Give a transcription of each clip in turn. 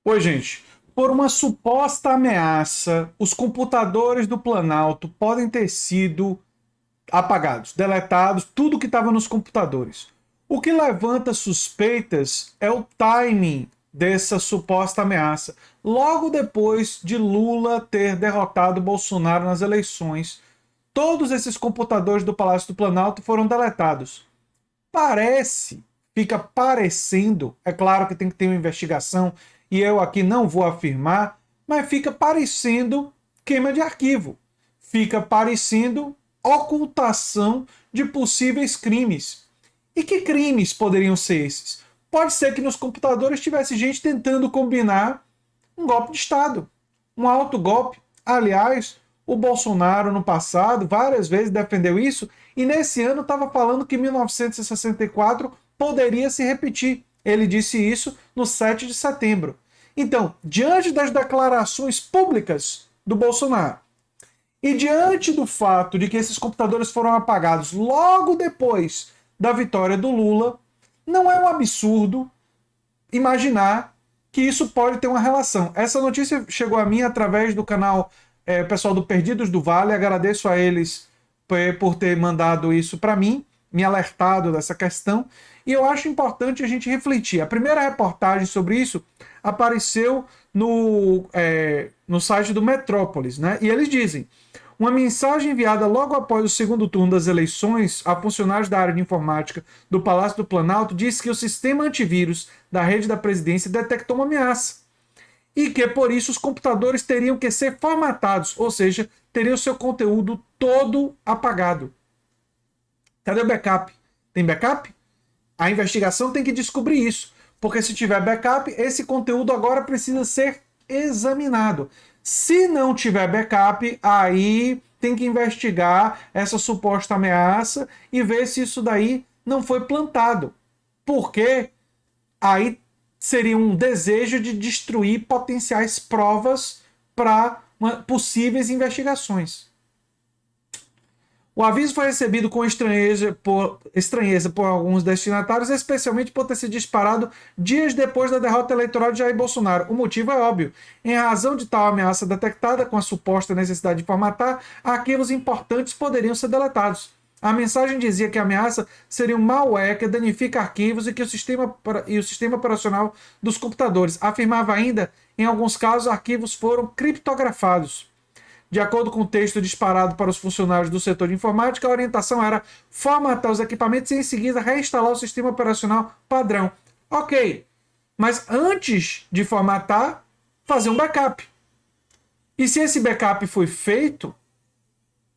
Oi, gente. Por uma suposta ameaça, os computadores do Planalto podem ter sido apagados, deletados, tudo que estava nos computadores. O que levanta suspeitas é o timing dessa suposta ameaça. Logo depois de Lula ter derrotado Bolsonaro nas eleições, todos esses computadores do Palácio do Planalto foram deletados. Parece, fica parecendo, é claro que tem que ter uma investigação e eu aqui não vou afirmar, mas fica parecendo queima de arquivo. Fica parecendo ocultação de possíveis crimes. E que crimes poderiam ser esses? Pode ser que nos computadores tivesse gente tentando combinar um golpe de Estado, um alto golpe. Aliás, o Bolsonaro no passado várias vezes defendeu isso e nesse ano estava falando que 1964 poderia se repetir. Ele disse isso no 7 de setembro. Então, diante das declarações públicas do Bolsonaro e diante do fato de que esses computadores foram apagados logo depois da vitória do Lula, não é um absurdo imaginar que isso pode ter uma relação. Essa notícia chegou a mim através do canal pessoal do Perdidos do Vale. Agradeço a eles por ter mandado isso para mim, me alertado dessa questão. E eu acho importante a gente refletir. A primeira reportagem sobre isso apareceu no site do Metrópolis, né? E eles dizem: uma mensagem enviada logo após o segundo turno das eleições a funcionários da área de informática do Palácio do Planalto diz que o sistema antivírus da rede da presidência detectou uma ameaça e que, por isso, os computadores teriam que ser formatados, ou seja, teriam seu conteúdo todo apagado. Cadê o backup? Tem backup? A investigação tem que descobrir isso, porque se tiver backup, esse conteúdo agora precisa ser examinado. Se não tiver backup, aí tem que investigar essa suposta ameaça e ver se isso daí não foi plantado. Porque aí seria um desejo de destruir potenciais provas para possíveis investigações. O aviso foi recebido com estranheza por alguns destinatários, especialmente por ter sido disparado dias depois da derrota eleitoral de Jair Bolsonaro. O motivo é óbvio. Em razão de tal ameaça detectada, com a suposta necessidade de formatar, arquivos importantes poderiam ser deletados. A mensagem dizia que a ameaça seria um malware que danifica arquivos e o sistema operacional dos computadores. Afirmava ainda, em alguns casos, arquivos foram criptografados. De acordo com o texto disparado para os funcionários do setor de informática, a orientação era formatar os equipamentos e, em seguida, reinstalar o sistema operacional padrão. Ok, mas antes de formatar, fazer um backup. E se esse backup foi feito,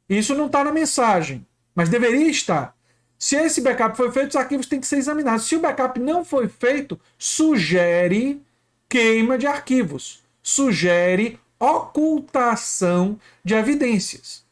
isso não está na mensagem, mas deveria estar. Se esse backup foi feito, os arquivos têm que ser examinados. Se o backup não foi feito, sugere queima de arquivos, sugere ocultação de evidências.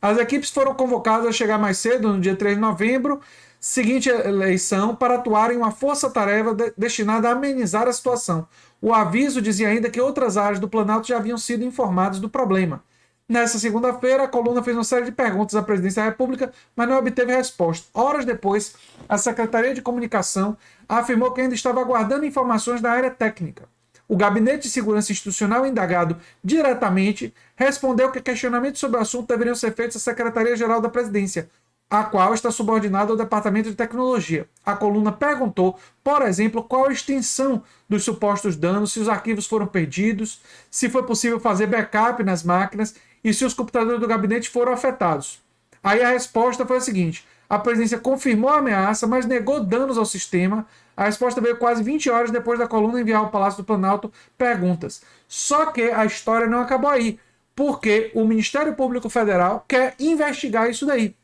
As equipes foram convocadas a chegar mais cedo, no dia 3 de novembro, seguinte à eleição, para atuar em uma força-tarefa destinada a amenizar a situação. O aviso dizia ainda que outras áreas do Planalto já haviam sido informadas do problema. Nessa segunda-feira, a coluna fez uma série de perguntas à presidência da República, mas não obteve resposta. Horas depois, a Secretaria de Comunicação afirmou que ainda estava aguardando informações da área técnica. O Gabinete de Segurança Institucional, indagado diretamente, respondeu que questionamentos sobre o assunto deveriam ser feitos à Secretaria-Geral da Presidência, a qual está subordinada ao Departamento de Tecnologia. A coluna perguntou, por exemplo, qual a extensão dos supostos danos, se os arquivos foram perdidos, se foi possível fazer backup nas máquinas e se os computadores do gabinete foram afetados. Aí a resposta foi a seguinte: a presidência confirmou a ameaça, mas negou danos ao sistema. A resposta veio quase 20 horas depois da coluna enviar ao Palácio do Planalto perguntas. Só que a história não acabou aí, porque o Ministério Público Federal quer investigar isso daí.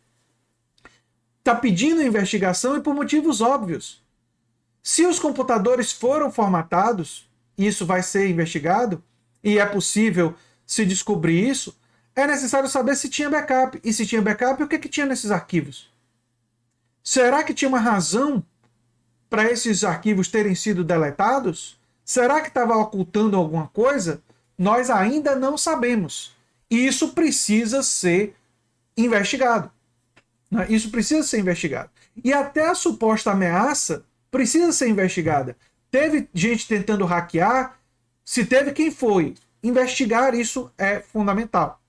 Está pedindo investigação e por motivos óbvios. Se os computadores foram formatados, isso vai ser investigado, e é possível se descobrir isso, é necessário saber se tinha backup. E se tinha backup, o que tinha nesses arquivos? Será que tinha uma razão para esses arquivos terem sido deletados? Será que estava ocultando alguma coisa? Nós ainda não sabemos. E isso precisa ser investigado. Isso precisa ser investigado. E até a suposta ameaça precisa ser investigada. Teve gente tentando hackear Se teve, quem foi? Investigar isso é fundamental.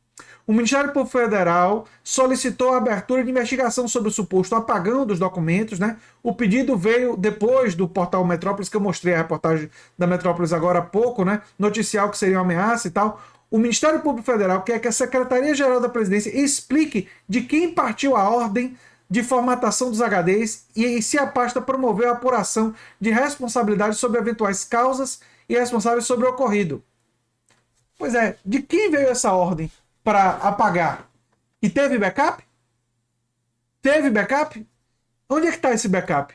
O Ministério Público Federal solicitou a abertura de investigação sobre o suposto apagão dos documentos, né? O pedido veio depois do portal Metrópolis, que eu mostrei a reportagem da Metrópolis agora há pouco, né? Noticial que seria uma ameaça e tal. O Ministério Público Federal quer que a Secretaria-Geral da Presidência explique de quem partiu a ordem de formatação dos HDs e se a pasta promoveu a apuração de responsabilidade sobre eventuais causas e responsáveis sobre o ocorrido. Pois é, de quem veio essa ordem para apagar? E teve backup? Teve backup? Onde é que está esse backup?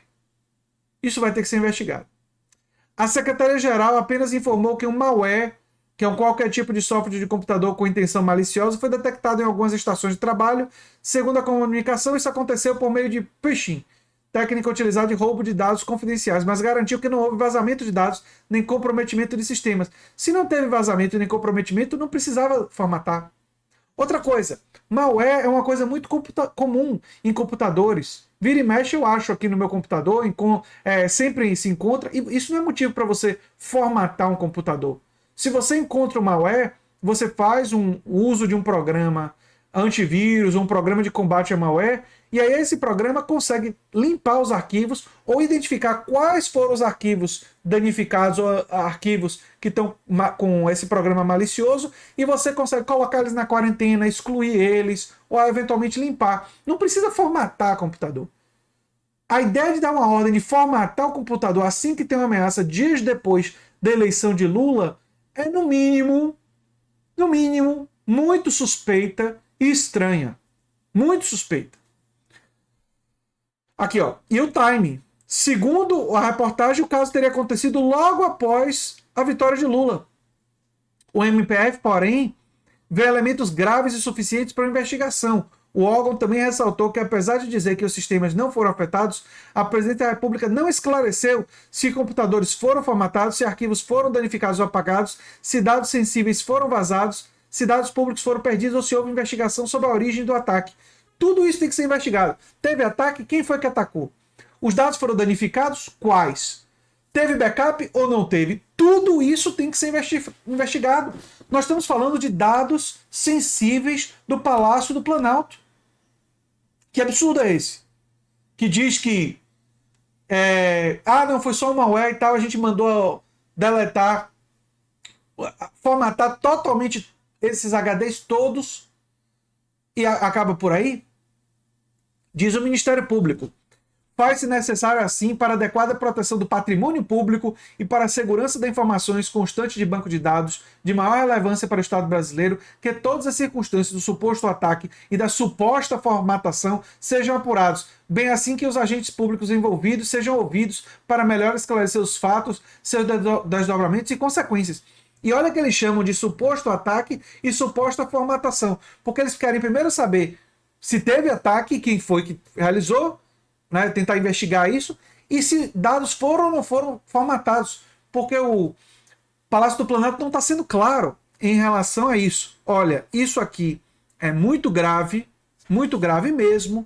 Isso vai ter que ser investigado. A Secretaria-Geral apenas informou que um malware, que é qualquer tipo de software de computador com intenção maliciosa, foi detectado em algumas estações de trabalho. Segundo a comunicação, isso aconteceu por meio de phishing, técnica utilizada de roubo de dados confidenciais, mas garantiu que não houve vazamento de dados nem comprometimento de sistemas. Se não teve vazamento nem comprometimento, não precisava formatar. Outra coisa, malware é uma coisa muito comum em computadores. Vira e mexe eu acho aqui no meu computador, sempre se encontra, e isso não é motivo para você formatar um computador. Se você encontra um malware, você faz o uso de um programa antivírus, um programa de combate a malware, e aí esse programa consegue limpar os arquivos ou identificar quais foram os arquivos danificados ou arquivos que estão com esse programa malicioso, e você consegue colocar eles na quarentena, excluir eles ou eventualmente limpar. Não precisa formatar o computador. A ideia de dar uma ordem de formatar o computador assim que tem uma ameaça dias depois da eleição de Lula é no mínimo, muito suspeita e estranha. Muito suspeita. Aqui, ó. E o time. Segundo a reportagem, o caso teria acontecido logo após a vitória de Lula. O MPF, porém, vê elementos graves e suficientes para a investigação. O órgão também ressaltou que, apesar de dizer que os sistemas não foram afetados, a Presidente da República não esclareceu se computadores foram formatados, se arquivos foram danificados ou apagados, se dados sensíveis foram vazados, se dados públicos foram perdidos ou se houve investigação sobre a origem do ataque. Tudo isso tem que ser investigado. Teve ataque? Quem foi que atacou? Os dados foram danificados? Quais? Teve backup ou não teve? Tudo isso tem que ser investigado. Nós estamos falando de dados sensíveis do Palácio do Planalto. Que absurdo é esse? Que diz que não, foi só um malware e tal, a gente mandou deletar, formatar totalmente esses HDs todos e acaba por aí? Diz o Ministério Público. Faz-se necessário, assim, para a adequada proteção do patrimônio público e para a segurança das informações constantes de banco de dados de maior relevância para o Estado brasileiro, que todas as circunstâncias do suposto ataque e da suposta formatação sejam apurados, bem assim que os agentes públicos envolvidos sejam ouvidos para melhor esclarecer os fatos, seus desdobramentos e consequências. E olha que eles chamam de suposto ataque e suposta formatação, porque eles querem primeiro saber se teve ataque, quem foi que realizou, né, tentar investigar isso, e se dados foram ou não foram formatados, porque o Palácio do Planalto não está sendo claro em relação a isso. Olha, isso aqui é muito grave mesmo,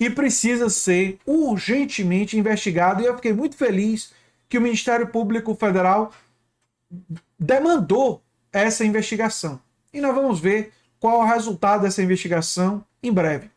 e precisa ser urgentemente investigado, e eu fiquei muito feliz que o Ministério Público Federal demandou essa investigação. E nós vamos ver qual é o resultado dessa investigação em breve.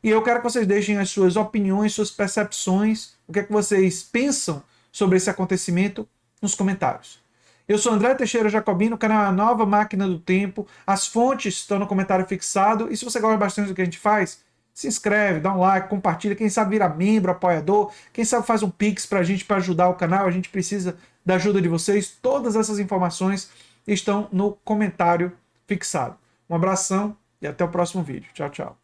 E eu quero que vocês deixem as suas opiniões, suas percepções, o que é que vocês pensam sobre esse acontecimento nos comentários. Eu sou André Teixeira Jacobino, o canal é a Nova Máquina do Tempo. As fontes estão no comentário fixado. E se você gosta bastante do que a gente faz, se inscreve, dá um like, compartilha. Quem sabe vira membro, apoiador. Quem sabe faz um Pix pra gente, para ajudar o canal. A gente precisa da ajuda de vocês. Todas essas informações estão no comentário fixado. Um abração e até o próximo vídeo. Tchau, tchau.